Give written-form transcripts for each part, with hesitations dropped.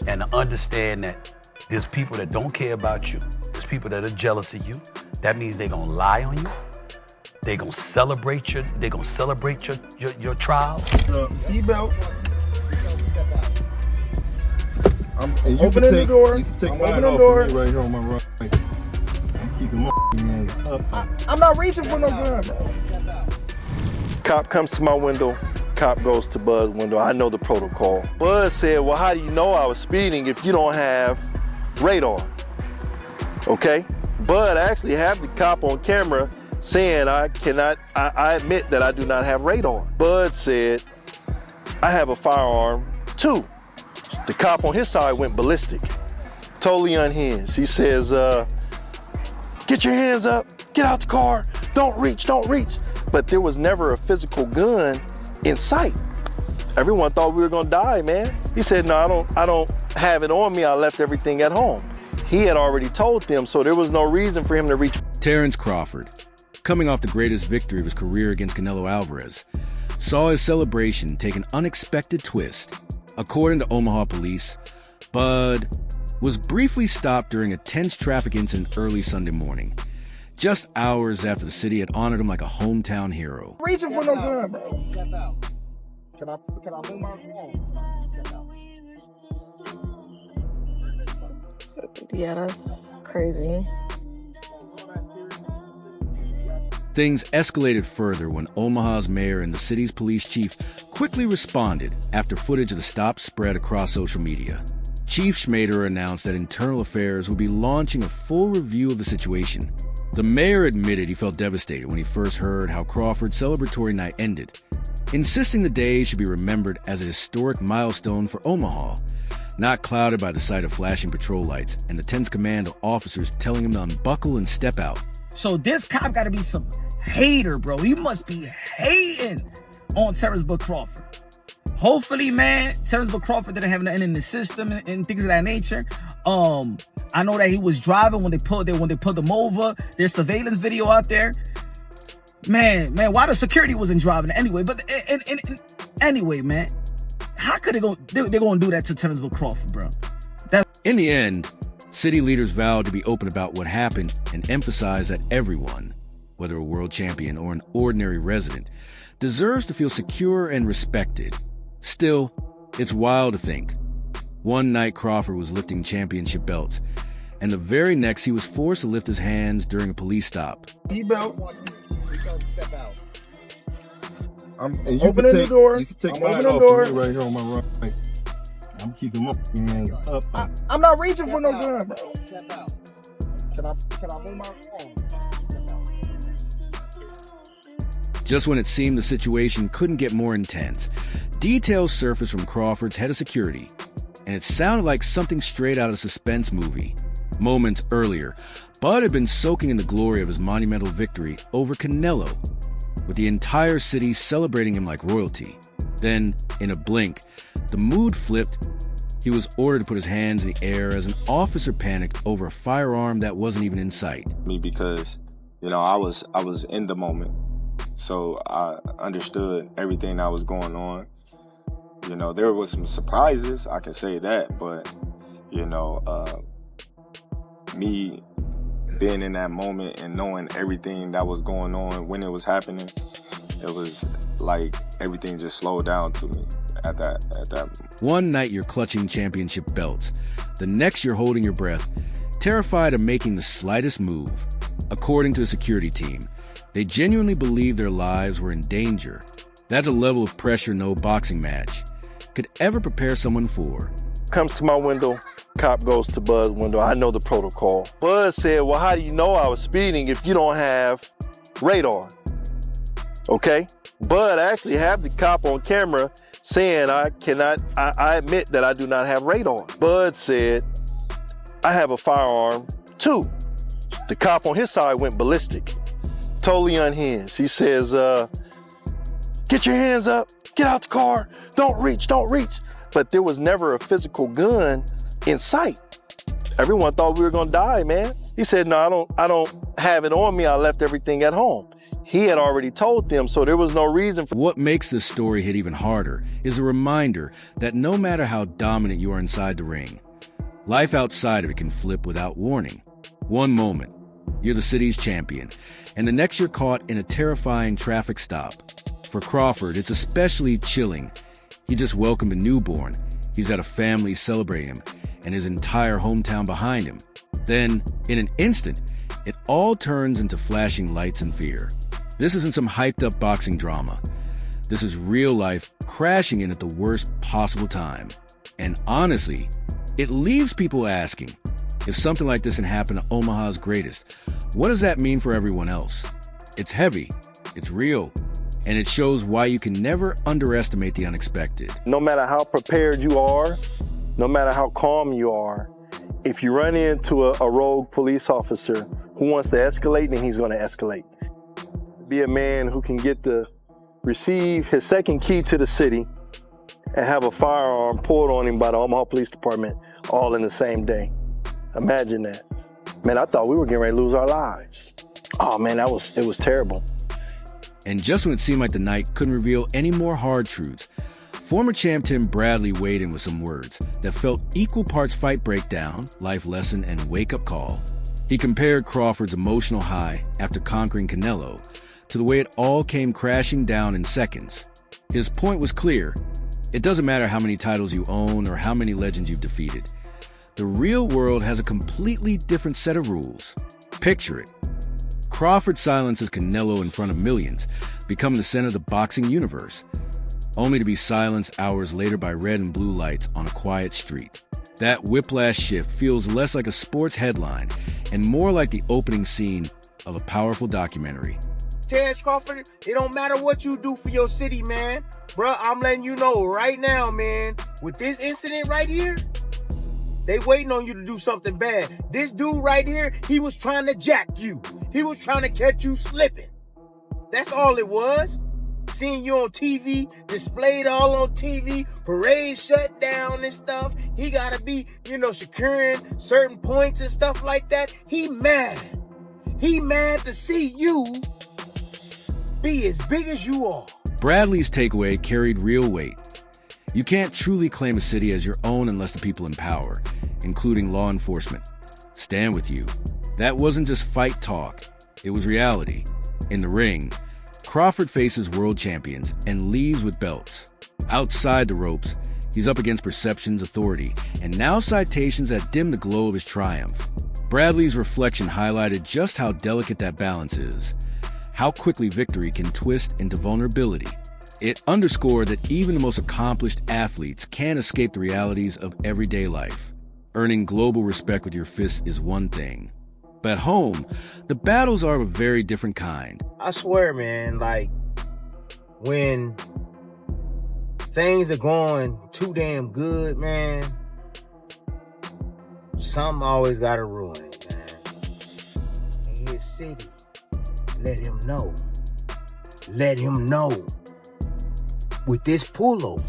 and to understand that there's people that don't care about you. There's people that are jealous of you. That means they're gonna lie on you. They're gonna celebrate your trial. Seatbelt. I'm And opening the door. You can take I'm mine opening off the door. of me right here on my right. I'm keeping my hands up. I'm not reaching for no gun, bro. Cop comes to my window. Cop goes to Bud's window. I know the protocol. Bud said, well, how do you know I was speeding if you don't have radar? Okay? Bud actually have the cop on camera saying I admit that I do not have radar. Bud said, I have a firearm too. The cop on his side went ballistic, totally unhinged. He says, get your hands up, get out the car, don't reach. But there was never a physical gun in sight. Everyone thought we were gonna die, man. He said, no, I don't have it on me, I left everything at home. He had already told them, so there was no reason for him to reach. Terence Crawford, coming off the greatest victory of his career against Canelo Alvarez, saw his celebration take an unexpected twist. According to Omaha police, Bud was briefly stopped during a tense traffic incident early Sunday morning, just hours after the city had honored him like a hometown hero. Reaching for no gun, bro. Step out. Can I move my phone? Yeah, that's crazy. Things escalated further when Omaha's mayor and the city's police chief quickly responded after footage of the stop spread across social media. Chief Schmader announced that Internal Affairs would be launching a full review of the situation. The mayor admitted he felt devastated when he first heard how Crawford's celebratory night ended, insisting the day should be remembered as a historic milestone for Omaha, not clouded by the sight of flashing patrol lights and the tense command of officers telling him to unbuckle and step out. So this cop got to be some hater, bro. He must be hating on Terence Crawford. Hopefully, man, Terence Crawford didn't have nothing in the system and things of that nature. I know that he was driving when they pulled him over. There's surveillance video out there. Man, why the security wasn't driving anyway? But anyway, man, how could they're gonna do that to Terence Crawford, bro? In the end, city leaders vowed to be open about what happened and emphasize that everyone, whether a world champion or an ordinary resident, deserves to feel secure and respected. Still, it's wild to think. One night Crawford was lifting championship belts, and the very next he was forced to lift his hands during a police stop. Seatbelt. Step out. I'm opening the door. You can take I'm mine opening off the door. of me right here on my right. I'm keeping my hands up. I'm not reaching for no gun, bro. Step out. Can I move my phone? Just when it seemed the situation couldn't get more intense, details surfaced from Crawford's head of security, and it sounded like something straight out of a suspense movie. Moments earlier, Bud had been soaking in the glory of his monumental victory over Canelo, with the entire city celebrating him like royalty. Then, in a blink, the mood flipped. He was ordered to put his hands in the air as an officer panicked over a firearm that wasn't even in sight. Me because, I was in the moment. So I understood everything that was going on. There was some surprises, I can say that, but, me being in that moment and knowing everything that was going on when it was happening, it was like everything just slowed down to me at that moment. One night you're clutching championship belts. The next you're holding your breath, terrified of making the slightest move. According to the security team, they genuinely believed their lives were in danger. That's a level of pressure no boxing match could ever prepare someone for. Comes to my window. Cop goes to Bud's window. I know the protocol. Bud said, well, how do you know I was speeding if you don't have radar? Okay? Bud actually have the cop on camera saying I admit that I do not have radar. Bud said, I have a firearm too. The cop on his side went ballistic, totally unhinged. He says, get your hands up, get out the car, don't reach. But there was never a physical gun in sight. Everyone thought we were gonna die, man. He said, no, I don't have it on me, I left everything at home. he had already told them, so there was no reason for... What makes this story hit even harder is a reminder that no matter how dominant you are inside the ring, life outside of it can flip without warning. One moment, you're the city's champion, and the next you're caught in a terrifying traffic stop. For Crawford, it's especially chilling. He just welcomed a newborn. He's got a family celebrating him, and his entire hometown behind him. Then, in an instant, it all turns into flashing lights and fear. This isn't some hyped-up boxing drama. This is real life crashing in at the worst possible time. And honestly, it leaves people asking, if something like this can happen to Omaha's greatest, what does that mean for everyone else? It's heavy, it's real, and it shows why you can never underestimate the unexpected. No matter how prepared you are, no matter how calm you are, if you run into a rogue police officer who wants to escalate, then he's going to escalate. Be a man who can receive his second key to the city and have a firearm pulled on him by the Omaha Police Department all in the same day. Imagine that. Man, I thought we were getting ready to lose our lives. Oh man, it was terrible. And just when it seemed like the night couldn't reveal any more hard truths, former champ Tim Bradley weighed in with some words that felt equal parts fight breakdown, life lesson, and wake-up call. He compared Crawford's emotional high after conquering Canelo to the way it all came crashing down in seconds. His point was clear. It doesn't matter how many titles you own or how many legends you've defeated. The real world has a completely different set of rules. Picture it. Crawford silences Canelo in front of millions, becoming the center of the boxing universe, only to be silenced hours later by red and blue lights on a quiet street. That whiplash shift feels less like a sports headline and more like the opening scene of a powerful documentary. Terence Crawford, it don't matter what you do for your city, man. Bruh, I'm letting you know right now, man, with this incident right here, they waiting on you to do something bad. This dude right here, he was trying to jack you. He was trying to catch you slipping. That's all it was. Seeing you on TV, displayed all on TV, parade shut down and stuff. He gotta be, securing certain points and stuff like that. He mad. He mad to see you be as big as you are. Bradley's takeaway carried real weight. You can't truly claim a city as your own unless the people in power, including law enforcement, stand with you. That wasn't just fight talk. It was reality. In the ring, Crawford faces world champions and leaves with belts. Outside the ropes, he's up against perception's authority and now citations that dim the glow of his triumph. Bradley's reflection highlighted just how delicate that balance is, how quickly victory can twist into vulnerability. It underscored that even the most accomplished athletes can't escape the realities of everyday life. Earning global respect with your fists is one thing. But at home, the battles are of a very different kind. I swear, man, when things are going too damn good, man, something always gotta ruin it, man. In his city, let him know. Let him know. With this pullover,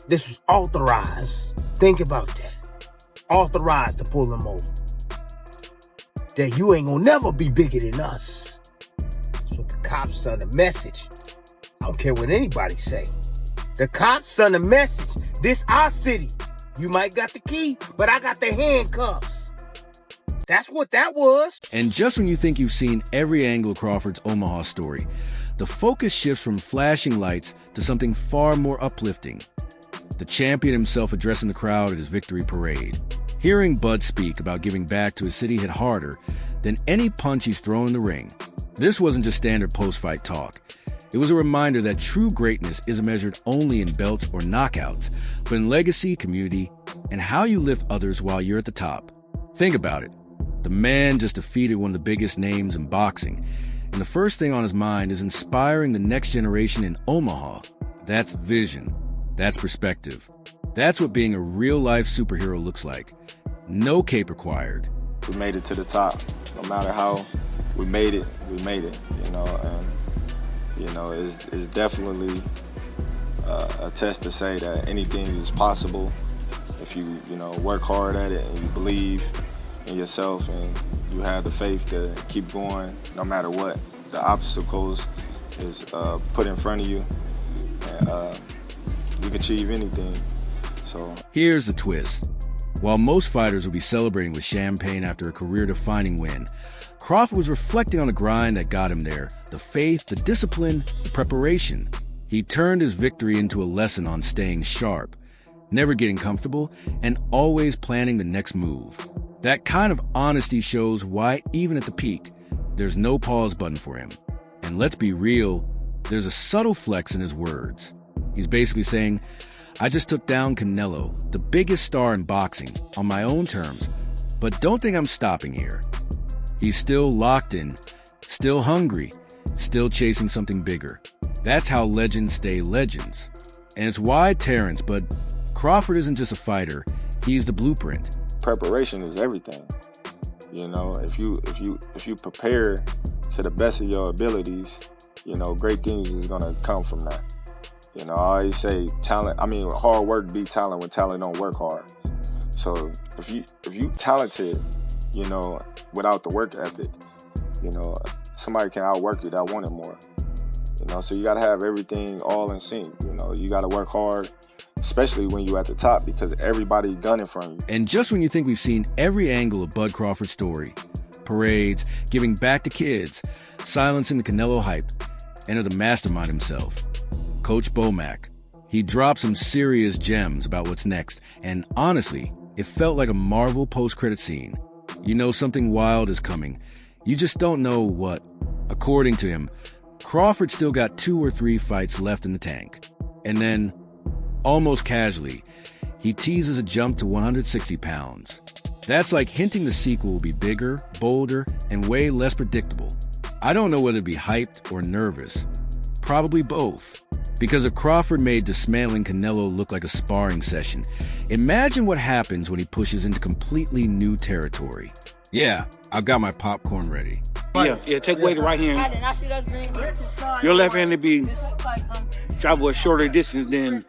this was authorized. Think about that. Authorized to pull him over. That you ain't gonna never be bigger than us. That's what the cops send a message. I don't care what anybody say. The cops send a message. This our city. You might got the key, but I got the handcuffs. That's what that was. And just when you think you've seen every angle of Crawford's Omaha story, the focus shifts from flashing lights to something far more uplifting. The champion himself addressing the crowd at his victory parade. Hearing Bud speak about giving back to his city hit harder than any punch he's thrown in the ring. This wasn't just standard post-fight talk. It was a reminder that true greatness isn't measured only in belts or knockouts, but in legacy, community, and how you lift others while you're at the top. Think about it. The man just defeated one of the biggest names in boxing, and the first thing on his mind is inspiring the next generation in Omaha. That's vision. That's perspective. That's what being a real-life superhero looks like. No cape required. We made it to the top. No matter how we made it, and, it's definitely a test to say that anything is possible if you, work hard at it and you believe in yourself and you have the faith to keep going no matter what the obstacles is put in front of you, and you can achieve anything. So here's the twist. While most fighters will be celebrating with champagne after a career-defining win, Crawford was reflecting on the grind that got him there, the faith, the discipline, the preparation. He turned his victory into a lesson on staying sharp, never getting comfortable, and always planning the next move. That kind of honesty shows why, even at the peak, there's no pause button for him. And let's be real, there's a subtle flex in his words. He's basically saying, I just took down Canelo, the biggest star in boxing, on my own terms, but don't think I'm stopping here. He's still locked in, still hungry, still chasing something bigger. That's how legends stay legends. And it's why Terence, but Crawford isn't just a fighter, he's the blueprint. Preparation is everything. You know, if you prepare to the best of your abilities, you know, great things is gonna come from that. You know, I always say hard work beat talent when talent don't work hard. So if you talented, you know, without the work ethic, you know, somebody can outwork you that want it more. You know, so you gotta have everything all in sync. You know, you gotta work hard, especially when you're at the top, because everybody gunning from you. And just when you think we've seen every angle of Bud Crawford's story, parades, giving back to kids, silencing the Canelo hype, enter the mastermind himself, Coach Bomac. He dropped some serious gems about what's next, and honestly, it felt like a Marvel post-credit scene. You know something wild is coming. You just don't know what. According to him, Crawford still got 2 or 3 fights left in the tank. And then, almost casually, he teases a jump to 160 pounds. That's like hinting the sequel will be bigger, bolder, and way less predictable. I don't know whether to be hyped or nervous. Probably both. Because if Crawford made dismantling Canelo look like a sparring session, imagine what happens when he pushes into completely new territory. Yeah, I've got my popcorn ready. Yeah, take away the right hand. Your left hand to be travel a shorter distance than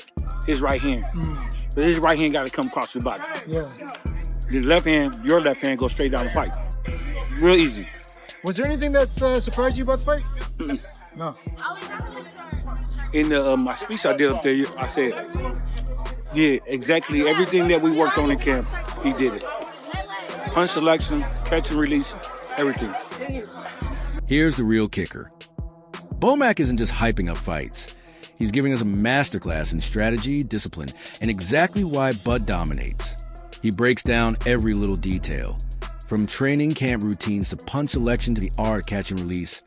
his right hand. But his right hand got to come across his body. Yeah. Your left hand goes straight down the pipe. Real easy. Was there anything that surprised you about the fight? No. In my speech I did up there, I said, yeah, exactly everything that we worked on in camp, he did it. Punch selection, catch and release, everything. Here's the real kicker. Bomac isn't just hyping up fights. He's giving us a masterclass in strategy, discipline, and exactly why Bud dominates. He breaks down every little detail, from training camp routines to punch selection to the art catch and release,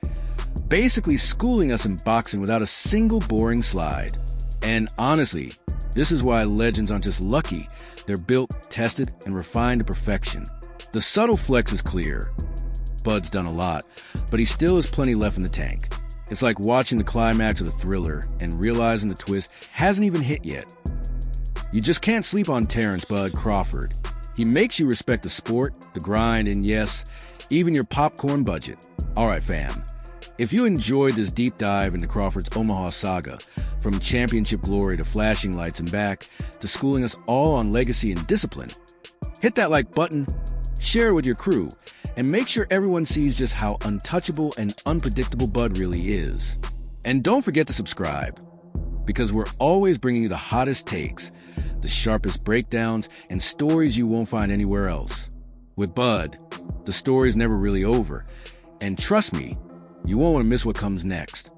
basically schooling us in boxing without a single boring slide. And honestly, this is why legends aren't just lucky, they're built, tested, and refined to perfection. The subtle flex is clear. Bud's done a lot, but he still has plenty left in the tank. It's like watching the climax of a thriller and realizing the twist hasn't even hit yet. You just can't sleep on Terence Bud Crawford. He makes you respect the sport, the grind, and yes, even your popcorn budget. All right, fam. If you enjoyed this deep dive into Crawford's Omaha saga, from championship glory to flashing lights and back, to schooling us all on legacy and discipline, hit that like button, share it with your crew, and make sure everyone sees just how untouchable and unpredictable Bud really is. And don't forget to subscribe, because we're always bringing you the hottest takes, the sharpest breakdowns, and stories you won't find anywhere else. With Bud, the story's never really over, and trust me, you won't want to miss what comes next.